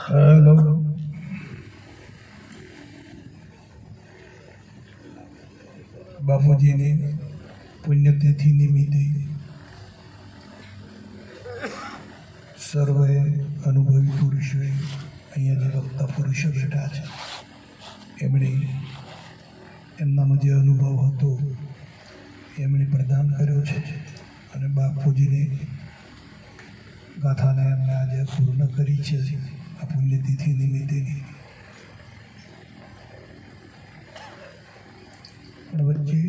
Hello. બાપુજીની પુણ્યતિથિ નિમિત્તે સર્વે અનુભવી પુરુષોએ અહીંયા જે વક્તા પુરુષો બેઠા છે એમણે એમનામાં જે અનુભવ હતો એમણે પ્રદાન કર્યો છે અને બાપુજીને ગાથાને એમણે આજે પૂર્ણ કરી છે આ પુણ્યતિથિ નિમિત્તેની. પણ વચ્ચે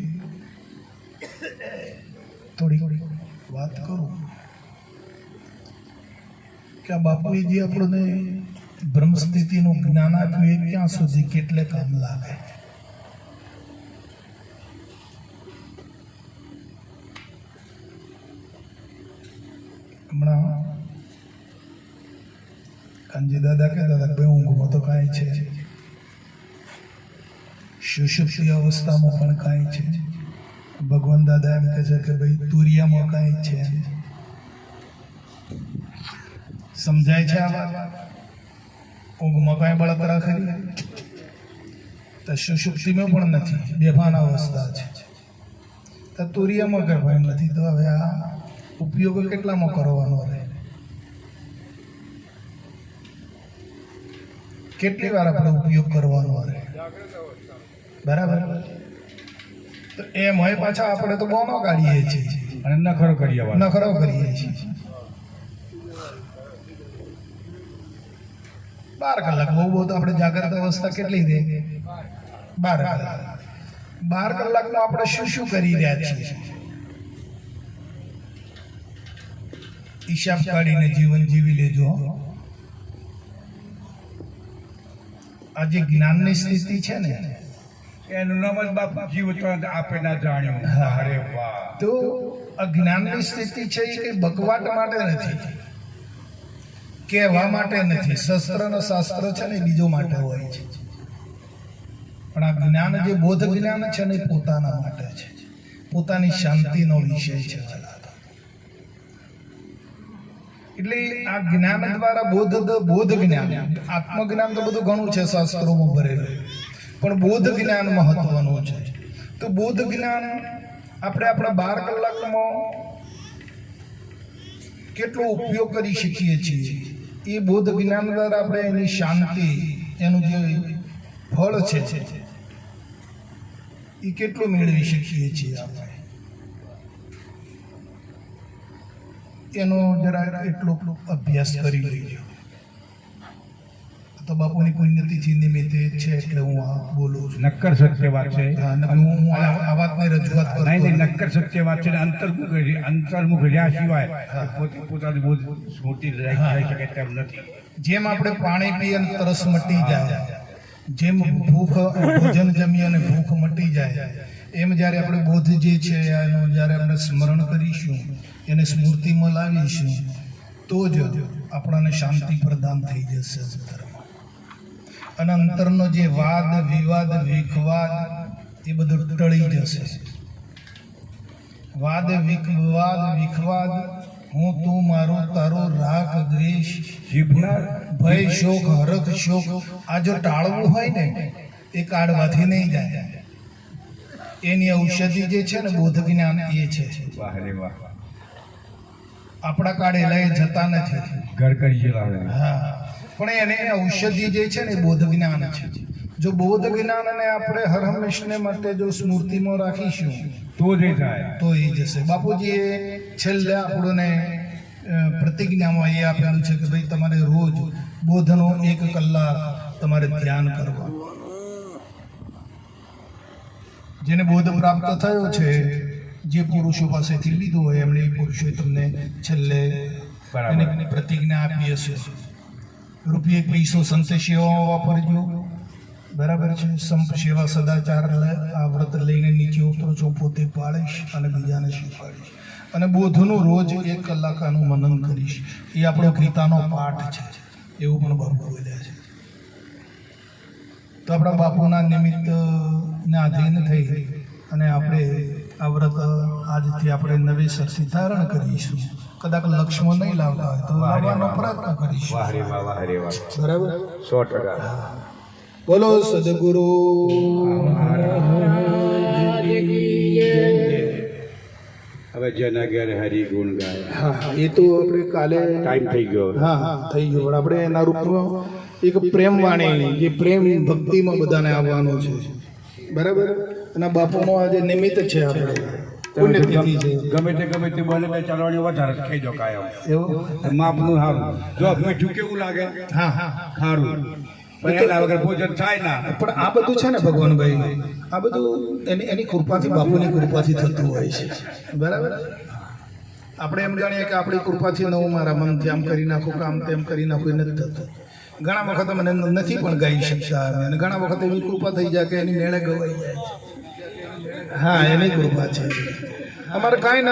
થોડી વાત કરું કે આ બાપુએ જે આપણને બ્રહ્મસ્થિતિનું જ્ઞાન આપ્યું એ ક્યાં સુધી કેટલે કામ લાગે. હમણાં કાનજી દાદા કહેતા હતા કે ઊંઘમાં તો કાંઈ છે, સુષુપ્તિ અવસ્થામાં પણ કાંઈ છે. ભગવાન દાદા એમ કહે છે કે ભાઈ તુરિયામાં કાંઈ છે. સમજાય છે આ વાત? ઊંઘમાં કાંઈ બળતરા ખરી તો સુષુપ્તિમાં પણ નથી, બેભાન અવસ્થા છે. તો તુરિયામાં કંઈ ભય નથી. તો હવે આ ઉપયોગ કેટલામાં કરવાનો રહે? કેટલી વાર આપણે ઉપયોગ કરવાનો રહે? બરાબર. તો એમ હોય પાછા આપણે તો બોનો કાઢીએ છીએ અને નખરો કરીએ છીએ. 12 કલાક બહુ તો આપણે જાગ્રત અવસ્થા કેટલી રહે? 12 કલાક. 12 કલાકમાં આપણે શું કરી રહ્યા છીએ? હિસાબ કાઢીને જીવન જીવી લેજો. આ જે જ્ઞાનની સ્થિતિ છે ને એનું નામ જ બાપ જીવન આપે ના જાણ્યું. અરે વાહ. તો અજ્ઞાનની સ્થિતિ છે એ કઈ બકવાટ માટે નથી, કહેવા માટે નથી. શસ્ત્ર અને શાસ્ત્ર છે ને બીજો માટે હોય છે, પણ આ જ્ઞાન જે બોધ જ્ઞાન છે ને એ પોતાના માટે છે, પોતાની શાંતિનો વિષય છે. એટલે આ જ્ઞાન દ્વારા બોધ જ્ઞાન, આત્મજ્ઞાન તો બધું ઘણું છે શાસ્ત્રોમાં ભરેલું, પણ બોધ જ્ઞાન મહત્વનું છે. તો બોધ જ્ઞાન આપણે આપણા 12 કલાકમાં કેટલો ઉપયોગ કરી શકીએ છીએ એ બોધ જ્ઞાન દ્વારા આપણે એની શાંતિ, એનું જે ફળ છે એ કેટલું મેળવી શકીએ છીએ આપણે એનો જરા એટલો અભ્યાસ કરી લેજો. તો બાપુની પુણ્યતિથિ નિમિત્તે છે એટલે હું આ બોલું છું. નક્કર સત્ય વાત છે. હું આ વાતની રજૂઆત કરું. નહીં, નક્કર સત્ય વાત છે. અંતર્મુખ રહ્યા સિવાય પોતાની બોધ સ્મૃતિ રહી શકે તેમ નથી. જેમ આપણે પાણી પીએ અને તરસ મટી જાય, જેમ ભોજન જમીએ અને ભૂખ મટી જાય, એમ જ્યારે આપણે બોધ જે છે એનું જ્યારે આપણે સ્મરણ કરીશું, એને સ્મૃતિમાં લાવીશું, તો જ આપણને શાંતિ પ્રદાન થઈ જશે ધર્મ. અને અંતરનો જે વાદ વિવાદ વિખવાદ એ બધું ટળી જશે. વાદ વિખવાદ, હું તું મારો તારો, રાગ દ્વેષ, ભય શોક હરખ શોક, આ જો ટાળવું હોય ને એ કાઢવાથી નહીં જાય. એની ઔષધિ જે છે ને બોધ જ્ઞાન એ છે. આપણા કાળે લઈ જતા નથી. હા, પણ એને ઔષધિ જે છે ને બોધ જ્ઞાન છે. જો બોધ જ્ઞાનને આપણે હર હંમેશને માટે જો સ્મૃતિમાં રાખીશું તો જ થાય, તો એ જશે. બાપુજીએ છેલ્લે આપણને પ્રતિજ્ઞામાં એ આપેલું છે કે ભાઈ તમારે રોજ બોધનો 1 કલાક તમારે ધ્યાન કરવાનું. જેને બોધ પ્રાપ્ત થયો છે, જે પુરુષો પાસેથી લીધું હોય એમણે એ પુરુષોએ તમને છેલ્લે એની પ્રતિજ્ઞા આપી હશે. રૂપિયા 1 પૈસો સંત સેવામાં વાપરજો. બરાબર છે. સંપ સેવા સદાચાર આ વ્રત લઈને નીચે ઉતરો છો, પોતે પાડીશ અને બીજાને શીખવાડીશ. અને બોધનું રોજ 1 કલાક આનું મનન કરીશ. એ આપણો ગીતાનો પાઠ છે, એવું પણ બાપુ બોલ્યા છે. તો આપણા બાપુના નિમિત્તને આધીન થઈ અને આપણે આ વ્રત આજથી આપણે નવેસરથી ધારણ કરીશું. કદાચ લક્ષ્મણ નહીં લાવતા હોય તો લાવવાનો પ્રયત્ન કરીશું. વાહ રે વાહ, વાહ રે વાહ. બરાબર. 100%. બોલો સદગુરુ. હવે જેના ઘેર હરિ ગુણ ગાય. હા, એ તો આપણે કાલે ટાઈમ થઈ ગયો. હા થઈ ગયું, પણ આપણે એના રૂપમાં એક પ્રેમ વાણી, જે પ્રેમ ભક્તિમાં બધાને આવવાનું છે. બરાબર. અને બાપુનો આજે નિમિત્ત છે, આપણે પુણ્યતિથિ છે. ગમે તે બોલે બે ચાલવાની વધારે થઈ જો કાયમ. એવું. માપનું સારું. જો મીઠું કેવું લાગે? હા હા. સારું. પણ એના વગર ભોજન થાય ના. પણ આ બધું છે ને ભગવાનભાઈ, આ બધું એની કૃપાથી, બાપુની કૃપાથી થતું હોય છે. બરાબર. આપણે એમ જાણીએ કે આપણી કૃપાથી હું મારા મનથી આમ કરી નાખું, કામ તેમ કરી નાખું, એ નથી થતું. ઘણા વખત મને નથી પણ ગાઈ શકતા અમે, અને ઘણા વખત એવી કૃપા થઈ જાય કે એની મેળે ગવાઈ જાય છે. હા, એની કૃપા છે. અમારે કાંઈ